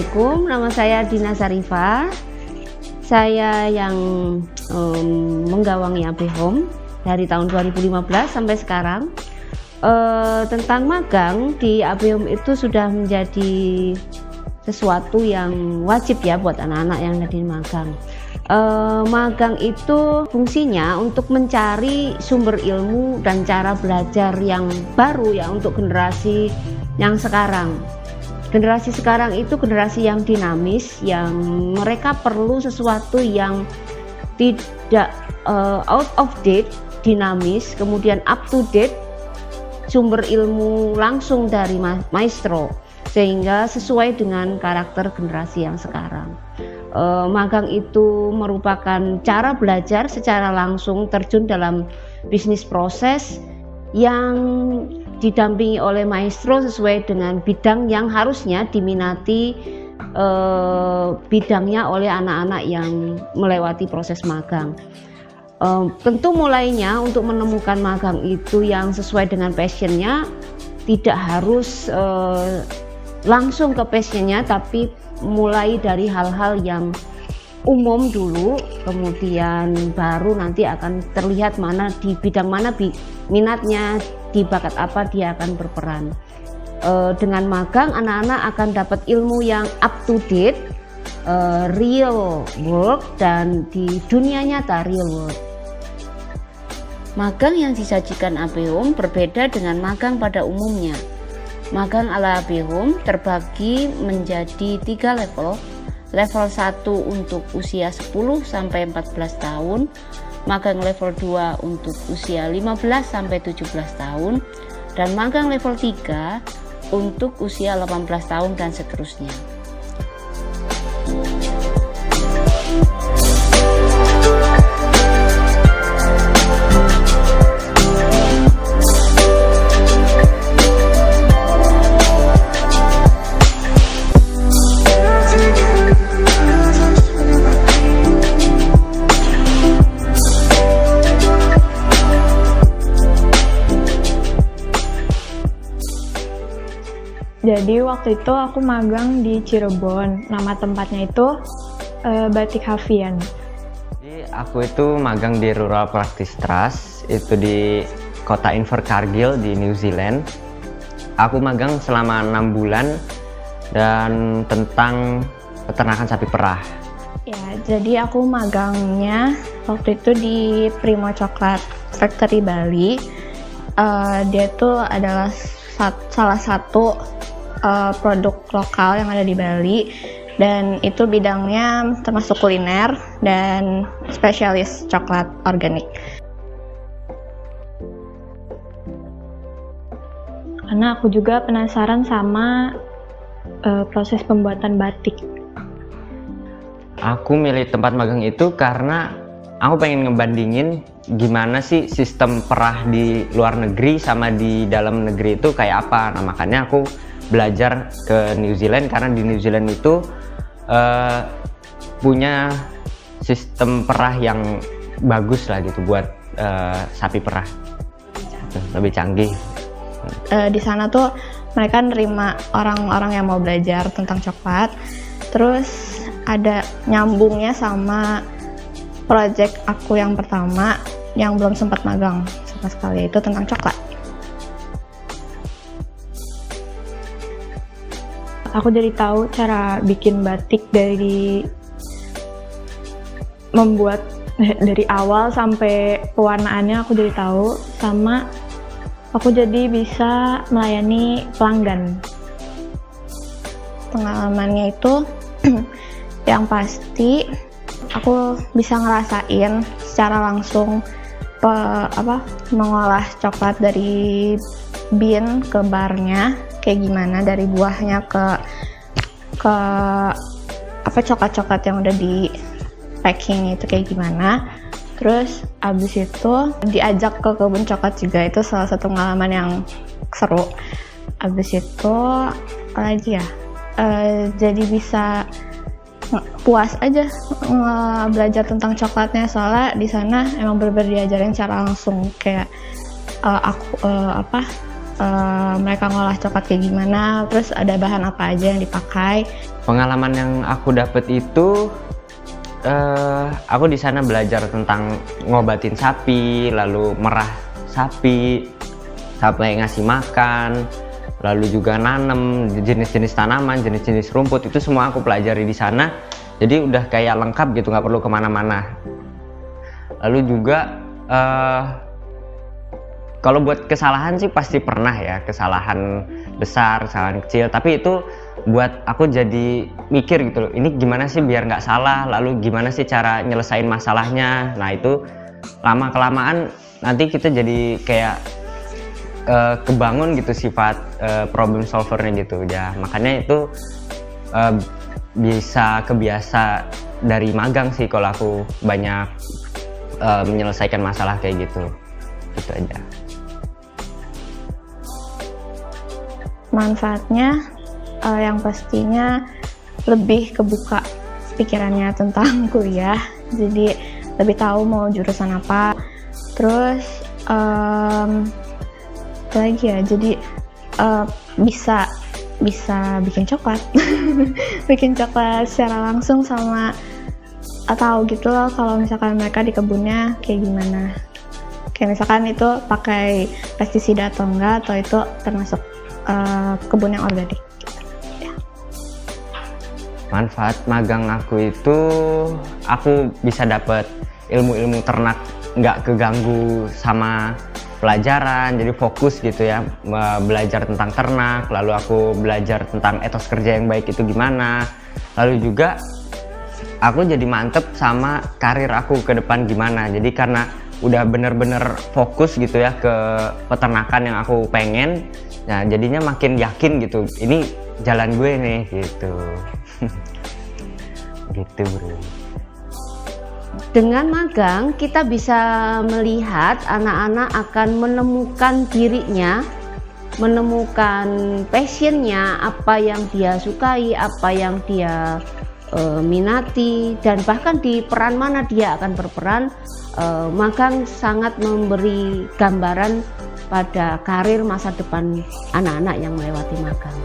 Assalamualaikum, nama saya Dina Sarifah. Saya yang menggawangi AB Home dari tahun 2015 sampai sekarang. Tentang magang di AB Home itu sudah menjadi sesuatu yang wajib ya buat anak-anak yang ada di magang. Magang itu fungsinya untuk mencari sumber ilmu dan cara belajar yang baru ya untuk generasi yang sekarang. Generasi sekarang itu generasi yang dinamis, yang mereka perlu sesuatu yang tidak out of date, dinamis, kemudian up to date, sumber ilmu langsung dari maestro, sehingga sesuai dengan karakter generasi yang sekarang. Magang itu merupakan cara belajar secara langsung terjun dalam bisnis proses yang didampingi oleh maestro sesuai dengan bidang yang harusnya diminati bidangnya oleh anak-anak yang melewati proses magang. Tentu mulainya untuk menemukan magang itu yang sesuai dengan passionnya, tidak harus langsung ke passionnya, tapi mulai dari hal-hal yang umum dulu, kemudian baru nanti akan terlihat mana di bidang mana minatnya, di bakat apa dia akan berperan. Dengan magang anak-anak akan dapat ilmu yang up to date, real work, dan di dunia nyata real world. Magang yang disajikan AB Home berbeda dengan magang pada umumnya. Magang ala AB Home terbagi menjadi 3 level. Level 1 untuk usia 10 sampai 14 tahun, magang level 2 untuk usia 15 sampai 17 tahun, dan magang level 3 untuk usia 18 tahun dan seterusnya. Jadi waktu itu aku magang di Cirebon. Nama tempatnya itu Batik Hafian. Jadi aku itu magang di Rural Practice Trust, itu di kota Invercargill di New Zealand. Aku magang selama 6 bulan dan tentang peternakan sapi perah. Ya, jadi aku magangnya waktu itu di Primo Coklat Factory Bali. Dia tuh adalah salah satu produk lokal yang ada di Bali, dan itu bidangnya termasuk kuliner dan spesialis coklat organik. Karena aku juga penasaran sama proses pembuatan batik. Aku milih tempat magang itu karena aku pengen ngebandingin gimana sih sistem perah di luar negeri sama di dalam negeri itu kayak apa. Nah, makanya aku belajar ke New Zealand karena di New Zealand itu punya sistem perah yang bagus lah gitu buat sapi perah, lebih canggih. Di sana tuh mereka nerima orang-orang yang mau belajar tentang coklat, terus ada nyambungnya sama project aku yang pertama yang belum sempat magang sama sekali, itu tentang coklat. Aku jadi tahu cara bikin batik dari membuat dari awal sampai pewarnaannya, aku jadi tahu, sama aku jadi bisa melayani pelanggan. Pengalamannya itu yang pasti aku bisa ngerasain secara langsung mengolah coklat dari bean ke barnya kayak gimana, dari buahnya ke coklat-coklat yang udah di packing itu kayak gimana. Terus abis itu diajak ke kebun coklat juga, itu salah satu pengalaman yang seru. Abis itu apa lagi ya, jadi bisa puas aja belajar tentang coklatnya, soalnya di sana emang bener-bener diajarin secara langsung, kayak mereka ngolah coklat kayak gimana, terus ada bahan apa aja yang dipakai. Pengalaman yang aku dapat itu aku di sana belajar tentang ngobatin sapi, lalu merah sapi, sampai ngasih makan, lalu juga nanam jenis-jenis tanaman, jenis-jenis rumput, itu semua aku pelajari di sana. Jadi udah kayak lengkap gitu, nggak perlu kemana-mana. Lalu juga kalau buat kesalahan sih pasti pernah ya, kesalahan besar, kesalahan kecil, tapi itu buat aku jadi mikir gitu loh, ini gimana sih biar nggak salah, lalu gimana sih cara nyelesain masalahnya. Nah itu lama-kelamaan nanti kita jadi kayak kebangun gitu sifat problem solvernya gitu ya. Makanya itu bisa kebiasa dari magang sih kalau aku banyak menyelesaikan masalah kayak gitu aja. Manfaatnya yang pastinya lebih kebuka pikirannya tentang kuliah, jadi lebih tahu mau jurusan apa. Terus apa lagi ya, jadi bisa bikin coklat bikin coklat secara langsung, sama tahu gitu loh kalau misalkan mereka di kebunnya kayak gimana, kayak misalkan itu pakai pestisida atau enggak, atau itu termasuk kebun yang organik. Manfaat magang aku itu aku bisa dapat ilmu-ilmu ternak, nggak keganggu sama pelajaran, jadi fokus gitu ya, belajar tentang ternak. Lalu aku belajar tentang etos kerja yang baik itu gimana. Lalu juga aku jadi mantep sama karir aku ke depan gimana. Jadi karena udah bener-bener fokus gitu ya ke peternakan yang aku pengen, nah jadinya makin yakin gitu, ini jalan gue nih gitu. Gitu bro. Dengan magang kita bisa melihat anak-anak akan menemukan dirinya, menemukan passionnya, apa yang dia sukai, apa yang dia minati, dan bahkan di peran mana dia akan berperan. Magang sangat memberi gambaran pada karir masa depan anak-anak yang melewati magang.